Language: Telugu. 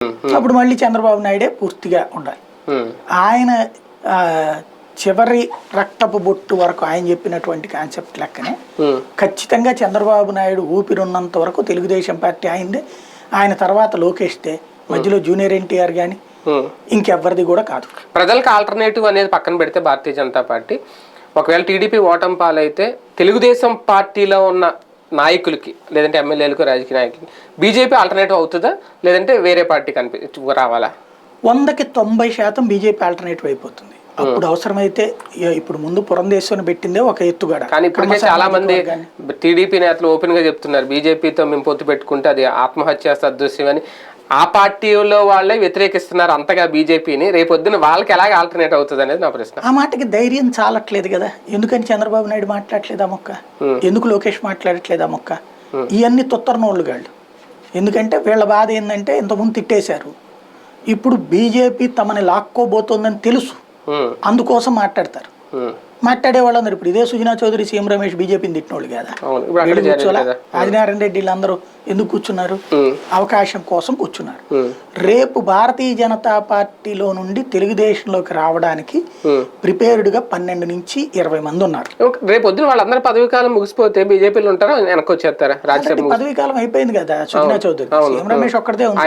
అప్పుడు మళ్ళీ చంద్రబాబు నాయుడే పూర్తిగా ఉండాలి. ఆయన చివరి రక్తపు బొట్టు వరకు ఆయన చెప్పినటువంటి కాన్సెప్ట్ లెక్కనే ఖచ్చితంగా చంద్రబాబు నాయుడు ఊపిరున్నంత వరకు తెలుగుదేశం పార్టీ అయిందే. ఆయన తర్వాత లోకేష్తే, మధ్యలో జూనియర్ ఎన్టీఆర్ కానీ ఇంకెవ్వరిది కూడా కాదు. ప్రజలకు ఆల్టర్నేటివ్ అనేది పక్కన పెడితే భారతీయ జనతా పార్టీ ఒకవేళ టీడీపీ ఓటమి పాలైతే తెలుగుదేశం పార్టీలో ఉన్న నాయకులకి లేదంటే ఎమ్మెల్యేలకు రాజకీయ నాయకులకి బీజేపీ ఆల్టర్నేటివ్ అవుతుందా, లేదంటే వేరే పార్టీ రావాలా? 100కి 90% బీజేపీ ఆల్టర్నేటివ్ అయిపోతుంది. అప్పుడు అవసరమైతే ఇప్పుడు ముందు పురంధేశ్వరిని పెట్టిందే ఒక ఎత్తుగడ. కానీ ఇప్పటికే చాలా మంది టీడీపీ నేతలు ఓపెన్ గా చెప్తున్నారు బీజేపీతో మేము పొత్తు పెట్టుకుంటే అది ఆత్మహత్య సదృశ్యం అని. ఆ పార్టీలో వాళ్ళే వ్యతిరేకిస్తున్నారు అంతగా బీజేపీని. రేపొద్దున వాళ్ళకి ఎలాగ ఆల్టర్నేట్ అవుతుంది అనేది నా ప్రశ్న. ఆ మాటకి ధైర్యం చాలట్లేదు కదా. ఎందుకని చంద్రబాబు నాయుడు మాట్లాడట్లేదు ఆ మొక్క, ఎందుకు లోకేష్ మాట్లాడట్లేదు ఆ మొక్క? ఇవన్నీ తొత్తరనోళ్ళు గాళ్ళు. ఎందుకంటే వీళ్ళ బాధ ఏంటంటే ఇంతకుముందు తిట్టేశారు, ఇప్పుడు బీజేపీ తమని లాక్కోబోతోందని తెలుసు, అందుకోసం మాట్లాడతారు. మాట్లాడే వాళ్ళందరూ ఇప్పుడు ఇదే సుజనా చౌదరి, సీఎం రమేష్ బీజేపీని తిట్టినోళ్ళు కదా. కూర్చోలా ఆదినారాయణ రెడ్డి వీళ్ళందరూ ఎందుకు కూర్చున్నారు? అవకాశం కోసం కూర్చున్నారు. రేపు భారతీయ జనతా పార్టీలో నుండి తెలుగుదేశంలోకి రావడానికి ప్రిపేర్డ్ గా 12 నుంచి 20 మంది ఉన్నారు. రేపు పొద్దున వాళ్ళందరూ పదవి కాలం ముగిసిపోతే బీజేపీలో ఉంటారా, వెనక్కి వచ్చేస్తారా? పదవీ కాలం అయిపోయింది కదా సుజనా చౌదరి, సీఎం రమేష్ ఒక్కడే ఉంది.